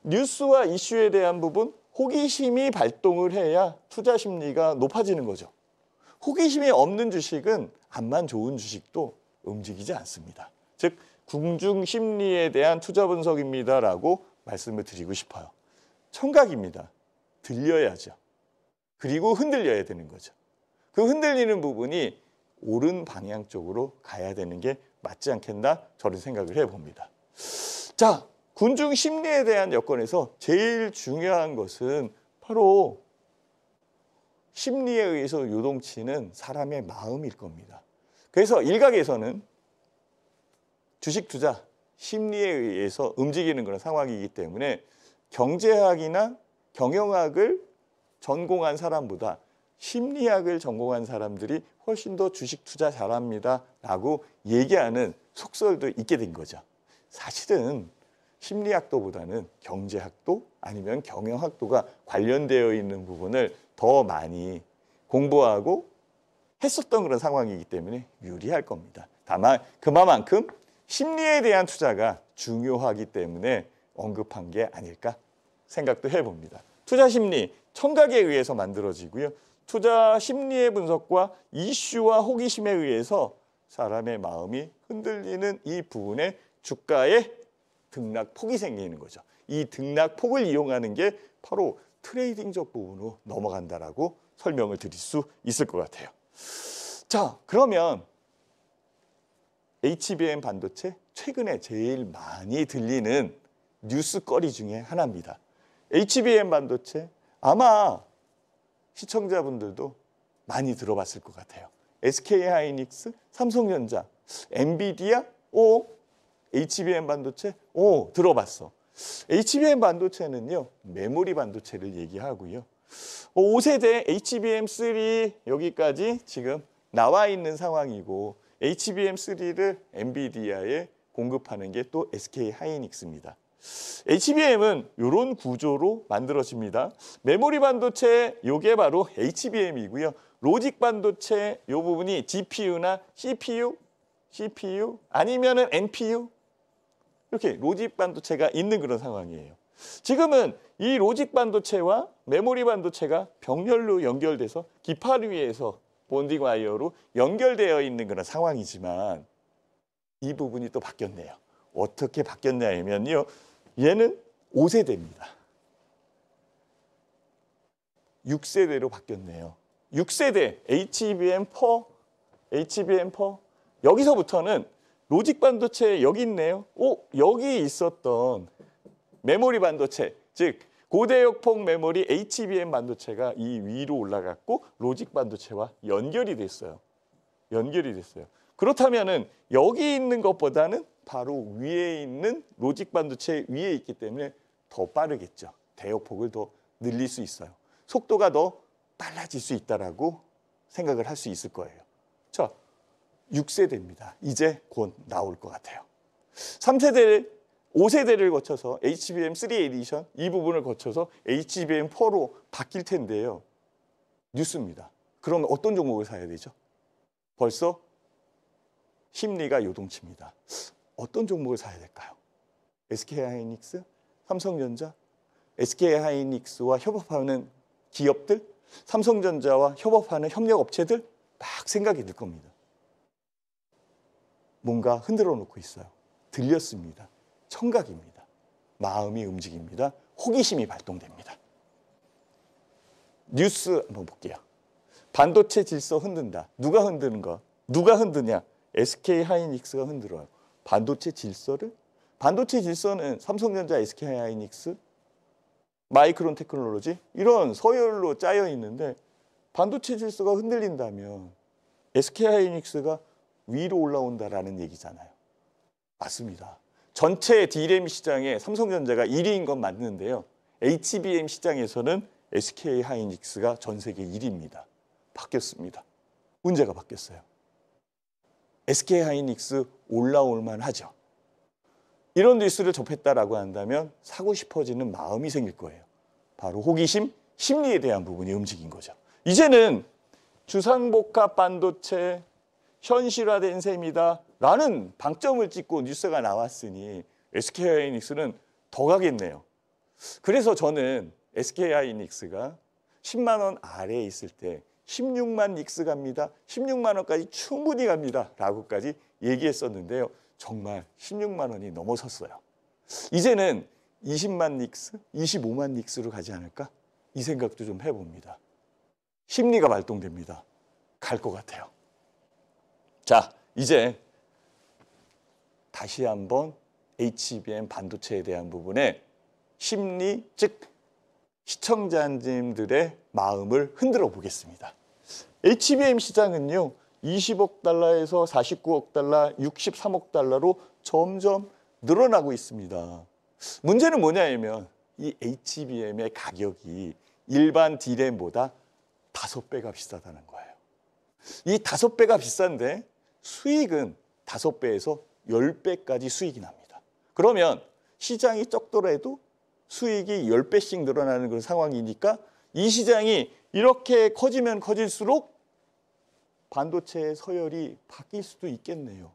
뉴스와 이슈에 대한 부분, 호기심이 발동을 해야 투자 심리가 높아지는 거죠. 호기심이 없는 주식은 암만 좋은 주식도 움직이지 않습니다. 즉 궁중 심리에 대한 투자 분석입니다라고 말씀을 드리고 싶어요. 청각입니다. 들려야죠. 그리고 흔들려야 되는 거죠. 그 흔들리는 부분이 옳은 방향 쪽으로 가야 되는 게 맞지 않겠나 저는 생각을 해봅니다. 자, 군중 심리에 대한 여건에서 제일 중요한 것은 바로 심리에 의해서 요동치는 사람의 마음일 겁니다. 그래서 일각에서는 주식 투자, 심리에 의해서 움직이는 그런 상황이기 때문에 경제학이나 경영학을 전공한 사람보다 심리학을 전공한 사람들이 훨씬 더 주식 투자 잘합니다 라고 얘기하는 속설도 있게 된 거죠. 사실은 심리학도보다는 경제학도 아니면 경영학도가 관련되어 있는 부분을 더 많이 공부하고 했었던 그런 상황이기 때문에 유리할 겁니다. 다만 그만큼 심리에 대한 투자가 중요하기 때문에 언급한 게 아닐까 생각도 해봅니다. 투자 심리, 청각에 의해서 만들어지고요. 투자 심리의 분석과 이슈와 호기심에 의해서 사람의 마음이 흔들리는 이 부분에 주가의 등락폭이 생기는 거죠. 이 등락폭을 이용하는 게 바로 트레이딩적 부분으로 넘어간다라고 설명을 드릴 수 있을 것 같아요. 자, 그러면 HBM 반도체 최근에 제일 많이 들리는 뉴스거리 중에 하나입니다. HBM 반도체 아마 시청자분들도 많이 들어봤을 것 같아요. SK하이닉스, 삼성전자, 엔비디아, HBM 반도체, 들어봤어. HBM 반도체는요, 메모리 반도체를 얘기하고요. 5세대 HBM3 여기까지 지금 나와 있는 상황이고 HBM3를 엔비디아에 공급하는 게 또 SK하이닉스입니다. HBM은 이런 구조로 만들어집니다. 메모리 반도체 요게 바로 HBM이고요. 로직 반도체 요 부분이 GPU나 CPU 아니면은 NPU 이렇게 로직 반도체가 있는 그런 상황이에요. 지금은 이 로직 반도체와 메모리 반도체가 병렬로 연결돼서 기판 위에서 본딩 와이어로 연결되어 있는 그런 상황이지만 이 부분이 또 바뀌었네요. 어떻게 바뀌었냐면요. 얘는 5세대입니다. 6세대로 바뀌었네요. 6세대 HBM4 여기서부터는 로직 반도체 여기 있네요. 여기 있었던 메모리 반도체, 즉 고대역폭 메모리 HBM 반도체가 이 위로 올라갔고 로직 반도체와 연결이 됐어요. 그렇다면은 여기 있는 것보다는 바로 위에 있는 로직 반도체 위에 있기 때문에 더 빠르겠죠. 대역폭을 더 늘릴 수 있어요. 속도가 더 빨라질 수 있다라고 생각을 할 수 있을 거예요. 자, 6세대입니다. 이제 곧 나올 것 같아요. 5세대를 거쳐서 HBM3 에디션 이 부분을 거쳐서 HBM4로 바뀔 텐데요. 뉴스입니다. 그러면 어떤 종목을 사야 되죠? 벌써 심리가 요동칩니다. 어떤 종목을 사야 될까요? SK하이닉스, 삼성전자, SK하이닉스와 협업하는 기업들, 삼성전자와 협업하는 협력업체들 막 생각이 들 겁니다. 뭔가 흔들어 놓고 있어요. 들렸습니다. 청각입니다. 마음이 움직입니다. 호기심이 발동됩니다. 뉴스 한번 볼게요. 반도체 질서 흔든다. 누가 흔드는 거? 누가 흔드냐? SK하이닉스가 흔들어요. 반도체 질서는 삼성전자, SK하이닉스, 마이크론 테크놀로지 이런 서열로 짜여 있는데 반도체 질서가 흔들린다면 SK하이닉스가 위로 올라온다라는 얘기잖아요. 맞습니다. 전체 D램 시장에 삼성전자가 1위인 건 맞는데요. HBM 시장에서는 SK하이닉스가 전 세계 1위입니다. 바뀌었습니다. 문제가 바뀌었어요. SK하이닉스 올라올 만하죠. 이런 뉴스를 접했다라고 한다면 사고 싶어지는 마음이 생길 거예요. 바로 호기심, 심리에 대한 부분이 움직인 거죠. 이제는 주상복합 반도체 현실화된 셈이다 라는 방점을 찍고 뉴스가 나왔으니 SK하이닉스는 더 가겠네요. 그래서 저는 SK하이닉스가 10만 원 아래에 있을 때 16만 닉스 갑니다. 16만 원까지 충분히 갑니다. 라고까지 얘기했었는데요. 정말 16만 원이 넘어섰어요. 이제는 20만 닉스, 25만 닉스로 가지 않을까? 이 생각도 좀 해봅니다. 심리가 발동됩니다. 갈 것 같아요. 자, 이제 다시 한번 HBM 반도체에 대한 부분에 심리, 즉 시청자님들의 마음을 흔들어 보겠습니다. HBM 시장은요. 20억 달러에서 49억 달러, 63억 달러로 점점 늘어나고 있습니다. 문제는 뭐냐면 이 HBM의 가격이 일반 D램보다 5배가 비싸다는 거예요. 이 5배가 비싼데 수익은 5배에서 10배까지 수익이 납니다. 그러면 시장이 적더라도 수익이 10배씩 늘어나는 그런 상황이니까 이 시장이 이렇게 커지면 커질수록 반도체의 서열이 바뀔 수도 있겠네요.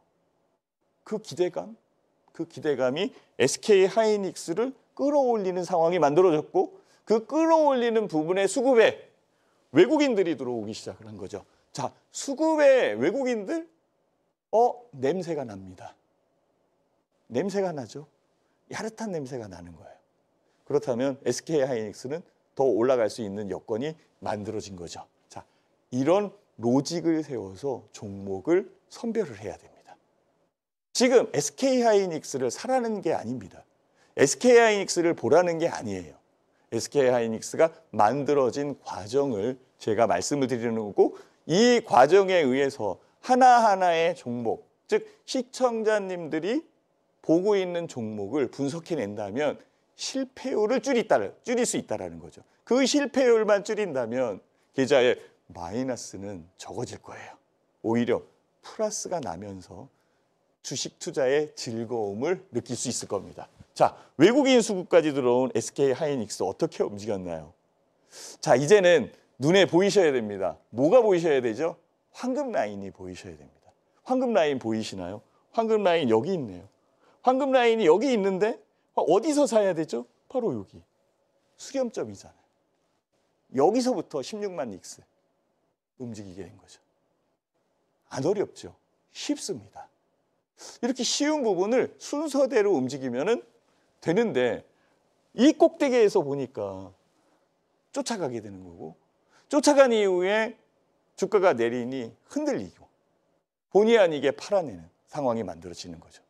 그 기대감이 SK 하이닉스를 끌어올리는 상황이 만들어졌고 그 끌어올리는 부분의 수급에 외국인들이 들어오기 시작을 한 거죠. 자, 수급의 외국인들? 냄새가 납니다. 냄새가 나죠. 야릇한 냄새가 나는 거예요. 그렇다면 SK 하이닉스는 더 올라갈 수 있는 여건이 만들어진 거죠. 자, 이런 로직을 세워서 종목을 선별을 해야 됩니다. 지금 SK 하이닉스를 사라는 게 아닙니다. SK 하이닉스를 보라는 게 아니에요. SK 하이닉스가 만들어진 과정을 제가 말씀을 드리는 거고 이 과정에 의해서 하나하나의 종목, 즉 시청자님들이 보고 있는 종목을 분석해낸다면 실패율을 줄일 수 있다는 거죠. 그 실패율만 줄인다면 계좌의 마이너스는 적어질 거예요. 오히려 플러스가 나면서 주식 투자의 즐거움을 느낄 수 있을 겁니다. 자, 외국인 수급까지 들어온 SK 하이닉스 어떻게 움직였나요? 자, 이제는 눈에 보이셔야 됩니다. 뭐가 보이셔야 되죠? 황금 라인이 보이셔야 됩니다. 황금 라인 보이시나요? 황금 라인 여기 있네요. 황금 라인이 여기 있는데 어디서 사야 되죠? 바로 여기. 수렴점이잖아요. 여기서부터 16만 닉스 움직이게 된 거죠. 안 어렵죠? 쉽습니다. 이렇게 쉬운 부분을 순서대로 움직이면 되는데 이 꼭대기에서 보니까 쫓아가게 되는 거고 쫓아간 이후에 주가가 내리니 흔들리고 본의 아니게 팔아내는 상황이 만들어지는 거죠.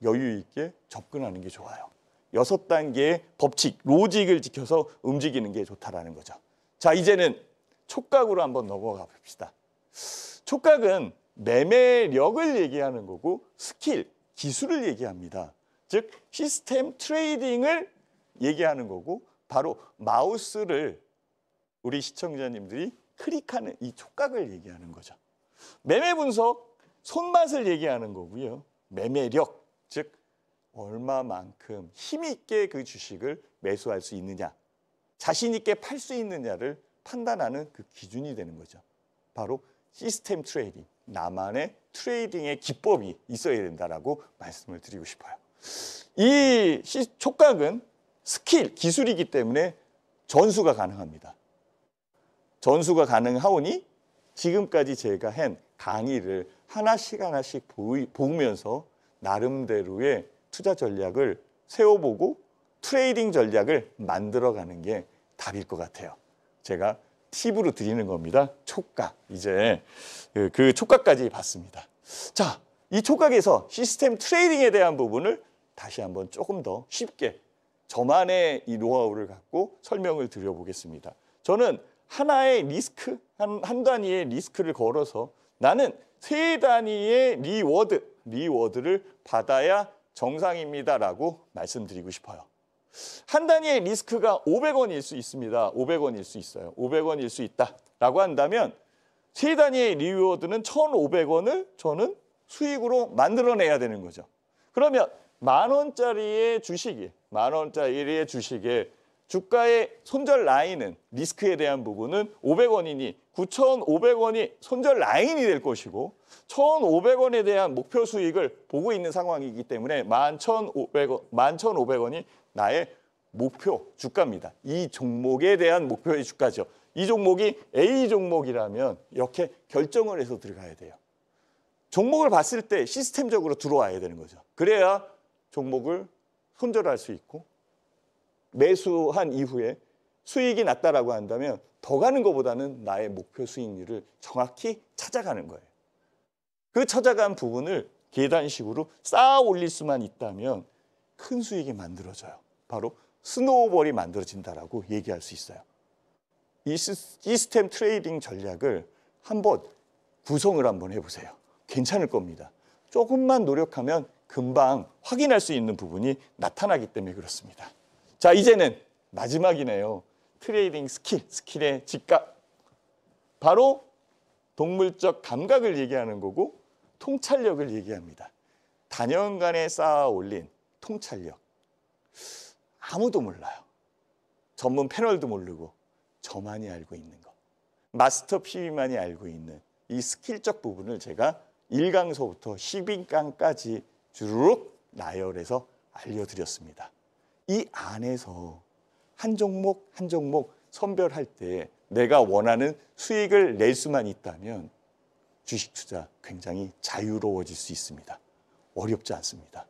여유 있게 접근하는 게 좋아요. 6단계의 법칙, 로직을 지켜서 움직이는 게 좋다라는 거죠. 자, 이제는 촉각으로 한번 넘어가 봅시다. 촉각은 매매력을 얘기하는 거고 스킬, 기술을 얘기합니다. 즉 시스템 트레이딩을 얘기하는 거고 바로 마우스를 우리 시청자님들이 클릭하는 이 촉각을 얘기하는 거죠. 매매 분석, 손맛을 얘기하는 거고요. 매매력, 즉 얼마만큼 힘있게 그 주식을 매수할 수 있느냐, 자신 있게 팔 수 있느냐를 판단하는 그 기준이 되는 거죠. 바로 시스템 트레이딩, 나만의 트레이딩의 기법이 있어야 된다라고 말씀을 드리고 싶어요. 이 촉각은 스킬, 기술이기 때문에 전수가 가능합니다. 전수가 가능하오니 지금까지 제가 한 강의를 하나씩 보면서 나름대로의 투자 전략을 세워보고 트레이딩 전략을 만들어가는 게 답일 것 같아요. 제가 팁으로 드리는 겁니다. 촉각. 이제 그 촉각까지 봤습니다. 자, 이 촉각에서 시스템 트레이딩에 대한 부분을 다시 한번 조금 더 쉽게 저만의 이 노하우를 갖고 설명을 드려보겠습니다. 저는 하나의 리스크, 한 단위의 리스크를 걸어서 나는 3단위의 리워드를 받아야 정상입니다라고 말씀드리고 싶어요. 한 단위의 리스크가 500원일 수 있습니다. 500원일 수 있어요. 500원일 수 있다라고 한다면 3단위의 리워드는 1,500원을 저는 수익으로 만들어내야 되는 거죠. 그러면 만원짜리의 주식에 주가의 손절 라인은 리스크에 대한 부분은 500원이니 9,500원이 손절 라인이 될 것이고 1,500원에 대한 목표 수익을 보고 있는 상황이기 때문에 11,500원이 나의 목표 주가입니다. 이 종목에 대한 목표의 주가죠. 이 종목이 A 종목이라면 이렇게 결정을 해서 들어가야 돼요. 종목을 봤을 때 시스템적으로 들어와야 되는 거죠. 그래야 종목을 손절할 수 있고 매수한 이후에 수익이 났다라고 한다면 더 가는 것보다는 나의 목표 수익률을 정확히 찾아가는 거예요. 그 찾아간 부분을 계단식으로 쌓아 올릴 수만 있다면 큰 수익이 만들어져요. 바로 스노우볼이 만들어진다라고 얘기할 수 있어요. 이 시스템 트레이딩 전략을 한번 구성을 한번 해보세요. 괜찮을 겁니다. 조금만 노력하면 금방 확인할 수 있는 부분이 나타나기 때문에 그렇습니다. 자, 이제는 마지막이네요. 트레이딩 스킬의 직각. 바로 동물적 감각을 얘기하는 거고 통찰력을 얘기합니다. 단연간에 쌓아 올린 통찰력. 아무도 몰라요. 전문 패널도 모르고 저만이 알고 있는 거. 마스터 PB만이 알고 있는 이 스킬적 부분을 제가 1강서부터 10인강까지 주르륵 나열해서 알려드렸습니다. 이 안에서 한 종목 한 종목 선별할 때 내가 원하는 수익을 낼 수만 있다면 주식 투자 굉장히 자유로워질 수 있습니다. 어렵지 않습니다.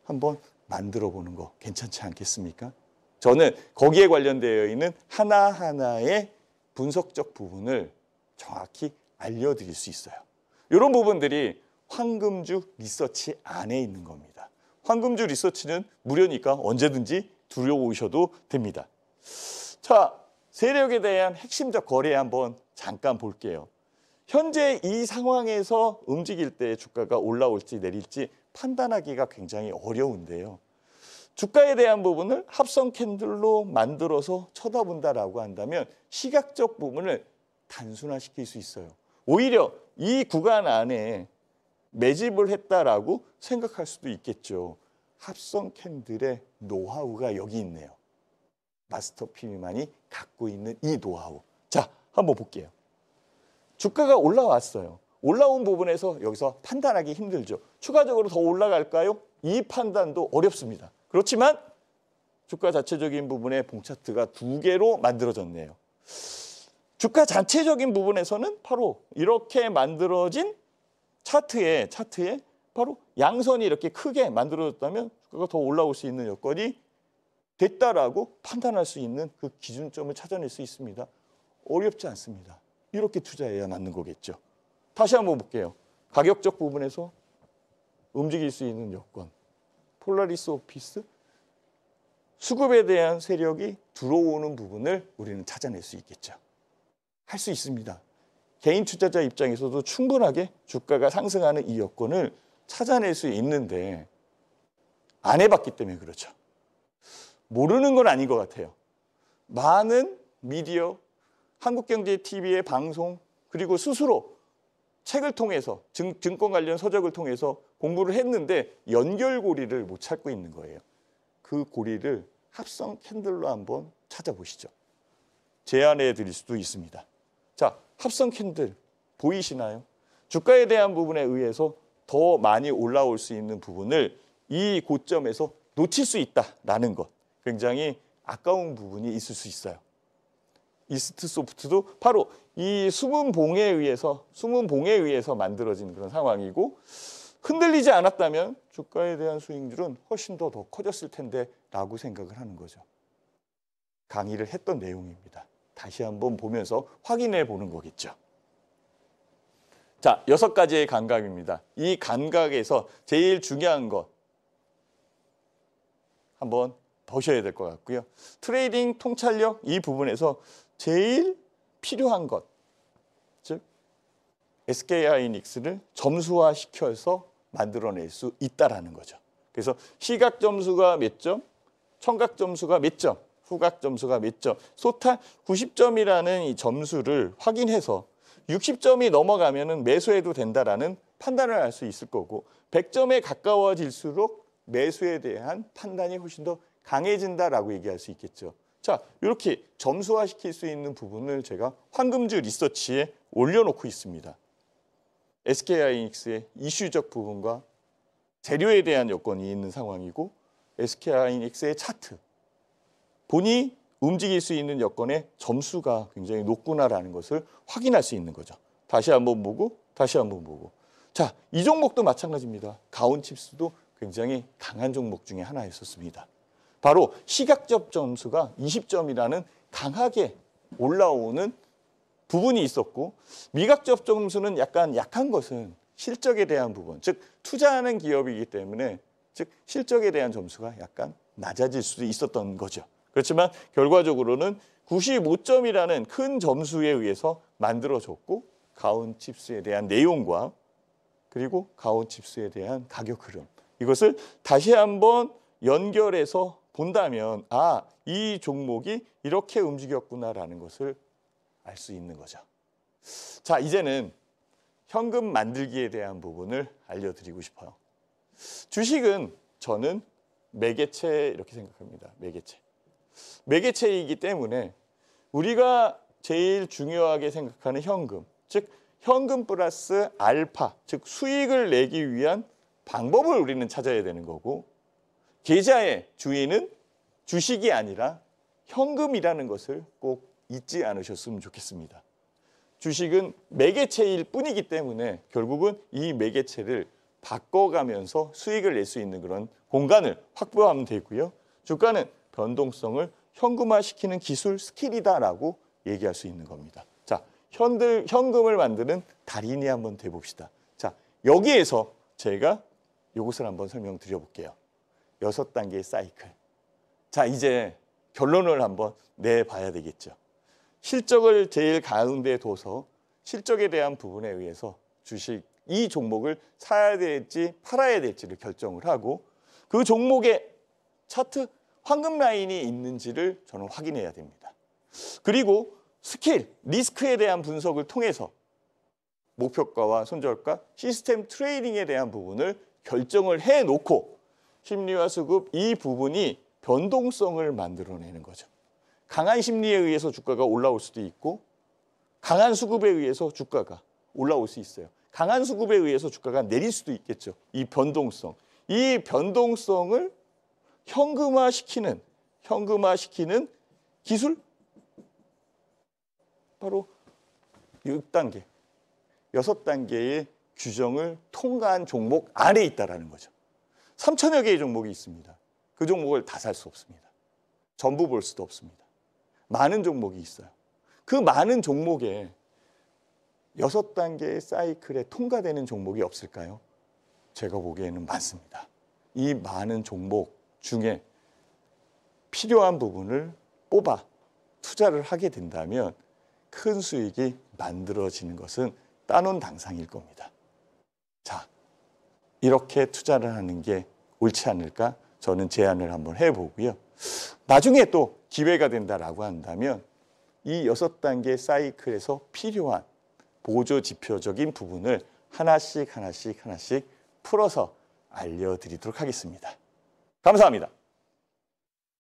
한번 만들어 보는 거 괜찮지 않겠습니까? 저는 거기에 관련되어 있는 하나하나의 분석적 부분을 정확히 알려드릴 수 있어요. 이런 부분들이 황금주 리서치 안에 있는 겁니다. 황금주 리서치는 무료니까 언제든지 들어오셔도 됩니다. 자, 세력에 대한 핵심적 거래 한번 잠깐 볼게요. 현재 이 상황에서 움직일 때 주가가 올라올지 내릴지 판단하기가 굉장히 어려운데요. 주가에 대한 부분을 합성 캔들로 만들어서 쳐다본다라고 한다면 시각적 부분을 단순화시킬 수 있어요. 오히려 이 구간 안에 매집을 했다라고 생각할 수도 있겠죠. 합성 캔들의 노하우가 여기 있네요. 마스터 PB만이 갖고 있는 이 노하우. 자, 한번 볼게요. 주가가 올라왔어요. 올라온 부분에서 여기서 판단하기 힘들죠. 추가적으로 더 올라갈까요? 이 판단도 어렵습니다. 그렇지만 주가 자체적인 부분에 봉차트가 2개로 만들어졌네요. 주가 자체적인 부분에서는 바로 이렇게 만들어진 차트에 바로 양선이 이렇게 크게 만들어졌다면 주가가 더 올라올 수 있는 여건이 됐다라고 판단할 수 있는 그 기준점을 찾아낼 수 있습니다. 어렵지 않습니다. 이렇게 투자해야 맞는 거겠죠. 다시 한번 볼게요. 가격적 부분에서 움직일 수 있는 여건. 폴라리스 오피스. 수급에 대한 세력이 들어오는 부분을 우리는 찾아낼 수 있겠죠. 할 수 있습니다. 개인 투자자 입장에서도 충분하게 주가가 상승하는 이 여건을 찾아낼 수 있는데 안 해봤기 때문에 그렇죠. 모르는 건 아닌 것 같아요. 많은 미디어, 한국경제TV의 방송, 그리고 스스로 책을 통해서 증권 관련 서적을 통해서 공부를 했는데 연결고리를 못 찾고 있는 거예요. 그 고리를 합성 캔들로 한번 찾아보시죠. 제안해 드릴 수도 있습니다. 자, 합성 캔들 보이시나요? 주가에 대한 부분에 의해서 더 많이 올라올 수 있는 부분을 이 고점에서 놓칠 수 있다라는 것. 굉장히 아까운 부분이 있을 수 있어요. 이스트소프트도 바로 이 숨은 봉에 의해서 만들어진 그런 상황이고 흔들리지 않았다면 주가에 대한 수익률은 훨씬 더 커졌을 텐데 라고 생각을 하는 거죠. 강의를 했던 내용입니다. 다시 한번 보면서 확인해 보는 거겠죠. 자, 6가지의 감각입니다. 이 감각에서 제일 중요한 것 한번 보셔야 될 것 같고요. 트레이딩 통찰력 이 부분에서 제일 필요한 것, 즉 SK하이닉스를 점수화시켜서 만들어낼 수 있다라는 거죠. 그래서 시각 점수가 몇 점, 청각 점수가 몇 점, 후각 점수가 몇 점, 토탈 90점이라는 이 점수를 확인해서 60점이 넘어가면은 매수해도 된다라는 판단을 할 수 있을 거고 100점에 가까워질수록 매수에 대한 판단이 훨씬 더 강해진다라고 얘기할 수 있겠죠. 자, 이렇게 점수화시킬 수 있는 부분을 제가 황금주 리서치에 올려놓고 있습니다. SK하이닉스의 이슈적 부분과 재료에 대한 여건이 있는 상황이고 SK하이닉스의 차트, 본이 움직일 수 있는 여건의 점수가 굉장히 높구나라는 것을 확인할 수 있는 거죠. 다시 한번 보고 다시 한번 보고. 자, 이 종목도 마찬가지입니다. 가온칩스도 굉장히 강한 종목 중에 하나였었습니다. 바로 시각적 점수가 20점이라는 강하게 올라오는 부분이 있었고 미각적 점수는 약간 약한 것은 실적에 대한 부분, 즉 투자하는 기업이기 때문에 즉 실적에 대한 점수가 약간 낮아질 수도 있었던 거죠. 그렇지만 결과적으로는 95점이라는 큰 점수에 의해서 만들어졌고 가온칩스에 대한 내용과 그리고 가온칩스에 대한 가격 흐름 이것을 다시 한번 연결해서 본다면 아, 이 종목이 이렇게 움직였구나라는 것을 알 수 있는 거죠. 자, 이제는 현금 만들기에 대한 부분을 알려드리고 싶어요. 주식은 저는 매개체 이렇게 생각합니다. 매개체이기 때문에 우리가 제일 중요하게 생각하는 현금, 즉 현금 플러스 알파, 즉 수익을 내기 위한 방법을 우리는 찾아야 되는 거고, 계좌의 주인은 주식이 아니라 현금이라는 것을 꼭 잊지 않으셨으면 좋겠습니다. 주식은 매개체일 뿐이기 때문에 결국은 이 매개체를 바꿔가면서 수익을 낼 수 있는 그런 공간을 확보하면 되고요. 주가는 변동성을 현금화시키는 기술 스킬이다라고 얘기할 수 있는 겁니다. 자, 현금을 만드는 달인이 한번 돼봅시다. 자, 여기에서 제가 이것을 한번 설명드려볼게요. 6단계의 사이클. 자, 이제 결론을 한번 내봐야 되겠죠. 실적을 제일 가운데에 둬서 실적에 대한 부분에 의해서 주식 이 종목을 사야 될지 팔아야 될지를 결정을 하고, 그 종목의 차트 황금 라인이 있는지를 저는 확인해야 됩니다. 그리고 스킬, 리스크에 대한 분석을 통해서 목표가와 손절가, 시스템 트레이딩에 대한 부분을 결정을 해놓고 심리와 수급 이 부분이 변동성을 만들어내는 거죠. 강한 심리에 의해서 주가가 올라올 수도 있고 강한 수급에 의해서 주가가 올라올 수 있어요. 강한 수급에 의해서 주가가 내릴 수도 있겠죠. 이 변동성. 이 변동성을 현금화시키는 기술? 바로 6단계, 6단계의 규정을 통과한 종목 안에 있다는 거죠. 3천여 개의 종목이 있습니다. 그 종목을 다 살 수 없습니다. 전부 볼 수도 없습니다. 많은 종목이 있어요. 그 많은 종목에 6단계의 사이클에 통과되는 종목이 없을까요? 제가 보기에는 많습니다. 이 많은 종목 중에 필요한 부분을 뽑아 투자를 하게 된다면 큰 수익이 만들어지는 것은 따놓은 당상일 겁니다. 자, 이렇게 투자를 하는 게 옳지 않을까? 저는 제안을 한번 해보고요. 나중에 또 기회가 된다라고 한다면 이 6단계 사이클에서 필요한 보조 지표적인 부분을 하나씩 풀어서 알려드리도록 하겠습니다. 감사합니다.